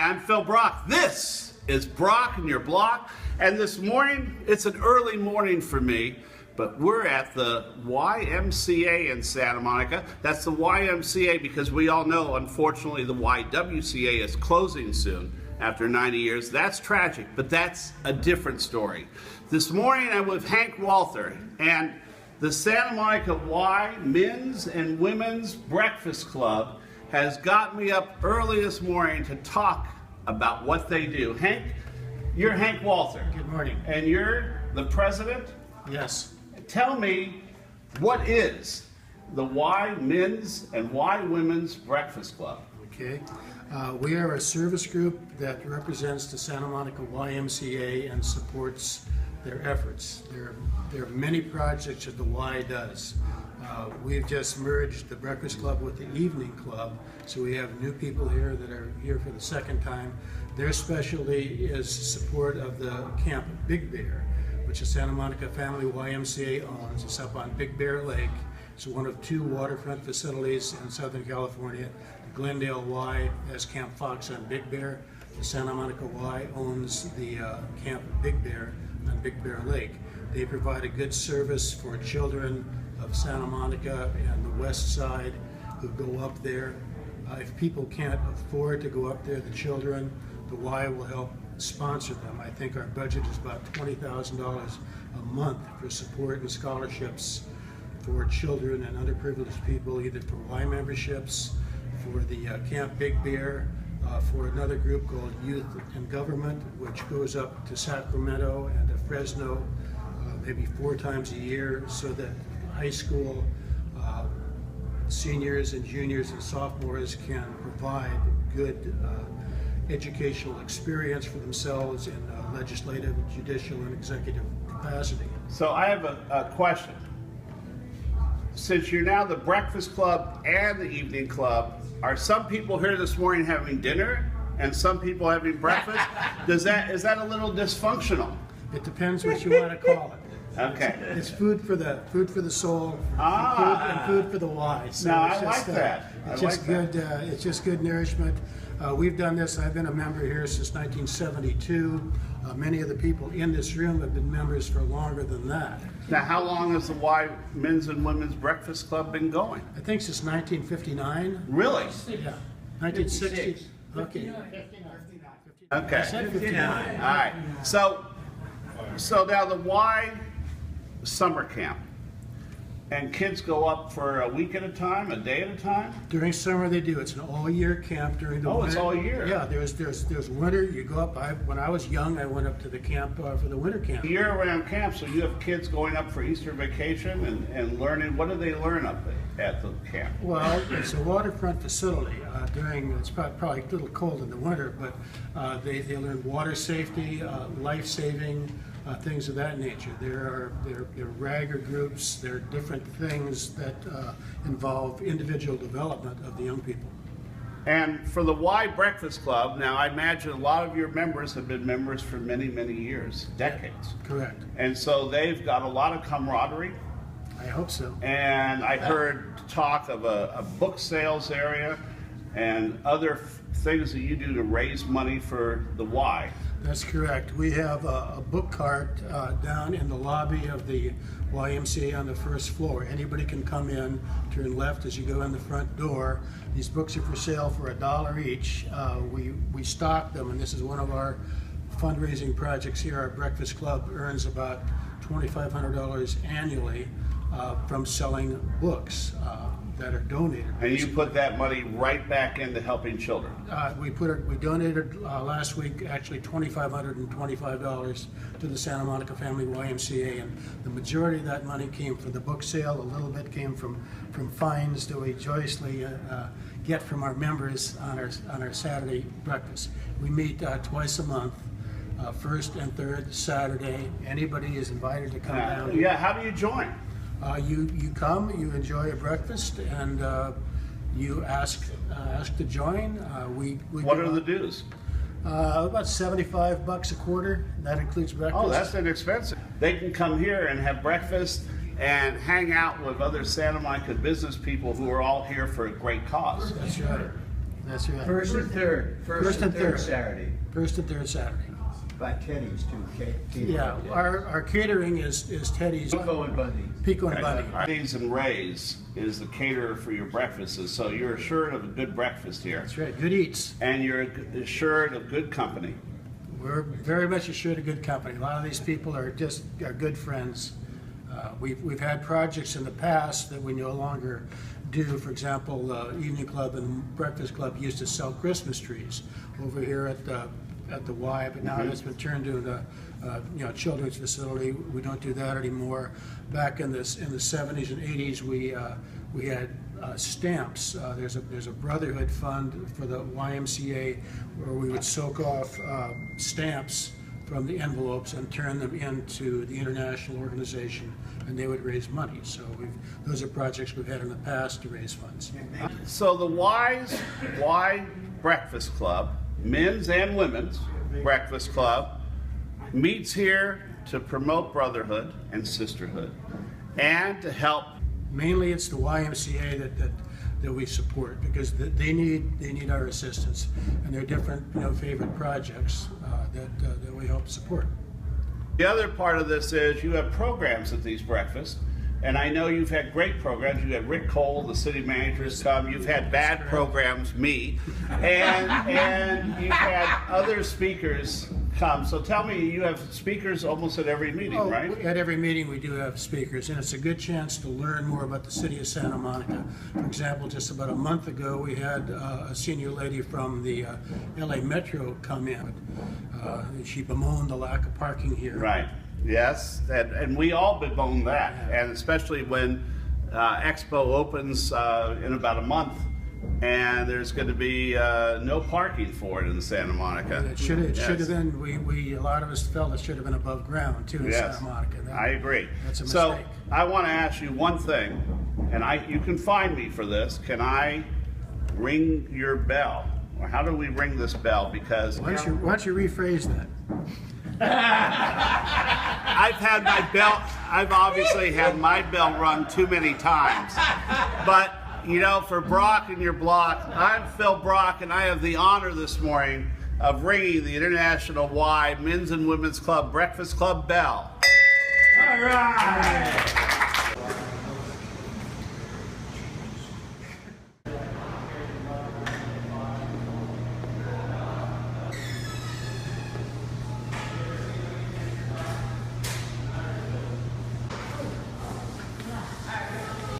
I'm Phil Brock. This is Brock and Your Block. And this morning, it's an early morning for me, but we're at the YMCA in Santa Monica. That's the YMCA because we all know, unfortunately, the YWCA is closing soon after 90 years. That's tragic, but that's a different story. This morning, I'm with Hank Walther, and the Santa Monica Y Men's and Women's Breakfast Club has got me up early this morning to talk about what they do. Hank, you're Hank Walther. Good morning. And you're the president? Yes. Tell me, what is the Y Men's and Y Women's Breakfast Club? Okay. We are a service group that represents the Santa Monica YMCA and supports their efforts. There are many projects that the Y does. We've just merged the Breakfast Club with the Evening Club, so we have new people here that are here for the second time. Their specialty is support of the Camp Big Bear, which the Santa Monica Family YMCA owns. It's up on Big Bear Lake. It's one of two waterfront facilities in Southern California. The Glendale Y has Camp Fox on Big Bear. The Santa Monica Y owns the Camp Big Bear on Big Bear Lake. They provide a good service for children of Santa Monica and the west side who go up there. If people can't afford to go up there, the children, the Y will help sponsor them. I think our budget is about $20,000 a month for support and scholarships for children and underprivileged people, either for Y memberships, for the Camp Big Bear, for another group called Youth and Government, which goes up to Sacramento and to Fresno maybe 4 times a year, so that high school seniors and juniors and sophomores can provide good educational experience for themselves in legislative, judicial, and executive capacity. So I have a question. Since you're now the Breakfast Club and the Evening Club, are some people here this morning having dinner and some people having breakfast? Is that a little dysfunctional? It depends what you want to call it. Okay. It's food for the soul, and food for the Y. So no, I like that. It's just good. It's just good nourishment. We've done this. I've been a member here since 1972. Many of the people in this room have been members for longer than that. Now, how long has the Y Men's and Women's Breakfast Club been going? I think since 1959. Really? Yeah, 1960. Okay. Okay. I said 59. All right. So now the Y summer camp, and kids go up for a week at a time, a day at a time? During summer they do. It's an all-year camp during the winter. Oh, it's all year. Yeah, there's winter. You go up. When I was young, I went up to the camp for the winter camp. Year-round camp, so you have kids going up for Easter vacation and learning. What do they learn up at the camp? Well, it's a waterfront facility. It's probably a little cold in the winter, but they learn water safety, life-saving, things of that nature. There are Ragger groups. There are different things that involve individual development of the young people. And for the Y Breakfast Club, now I imagine a lot of your members have been members for many, many years, decades. Correct. And so they've got a lot of camaraderie. I hope so. And I heard talk of a book sales area and other things that you do to raise money for the Y. That's correct. We have a book cart down in the lobby of the YMCA on the first floor. Anybody can come in, turn left as you go in the front door. These books are for sale for $1 each. We stock them, and this is one of our fundraising projects here. Our Breakfast Club earns about $2,500 annually from selling books that are donated. And you put that money right back into helping children. We donated last week actually $2,525 to the Santa Monica Family YMCA, and the majority of that money came from the book sale. A little bit came from fines that we joyously get from our members on our Saturday breakfast. We meet twice a month. First and third Saturday. Anybody is invited to come down. Yeah, how do you join? You come, you enjoy a breakfast, and you ask to join. What are the dues? About $75 a quarter. That includes breakfast. Oh, that's inexpensive. They can come here and have breakfast and hang out with other Santa Monica business people who are all here for a great cause. That's right. That's right. First and third. First and third. Saturday. First and third Saturday. By Teddy's too. Yeah, our catering is Teddy's. Pico and Bundy. Pico and Bundy. Rays and Rays is the caterer for your breakfasts, so you're assured of a good breakfast here. That's right, good eats. And you're assured of good company. We're very much assured of good company. A lot of these people are good friends. We've had projects in the past that we no longer do. For example, Evening Club and Breakfast Club used to sell Christmas trees over here at the Y, but now it's been turned into a children's facility. We don't do that anymore. Back in the 70s and 80s, we had stamps. There's a brotherhood fund for the YMCA where we would soak off stamps from the envelopes and turn them into the international organization, and they would raise money. So those are projects we've had in the past to raise funds. So the Y Breakfast Club, men's and women's breakfast club, meets here to promote brotherhood and sisterhood and to help. Mainly it's the YMCA that we support because they need our assistance, and there are different favorite projects that we help support. The other part of this is you have programs at these breakfasts, and I know you've had great programs. You had Rick Cole, the city manager, has come. You've had bad programs, me, and you've had other speakers come. So tell me, you have speakers almost at every meeting, right? At every meeting we do have speakers, and it's a good chance to learn more about the city of Santa Monica. For example, just about a month ago, we had a senior lady from the LA Metro come in. She bemoaned the lack of parking here. Right. Yes, and we all bemoan that, and especially when Expo opens in about a month, and there's going to be no parking for it in Santa Monica. It should have been. A lot of us felt it should have been above ground too in Santa Monica. I agree. That's a mistake. So I want to ask you one thing, and you can find me for this. Can I ring your bell? Or how do we ring this bell? Because why don't you rephrase that? I've obviously had my bell rung too many times. But, for Brock and your block, I'm Phil Brock, and I have the honor this morning of ringing the International Y Men's and Women's Club Breakfast Club bell. All right.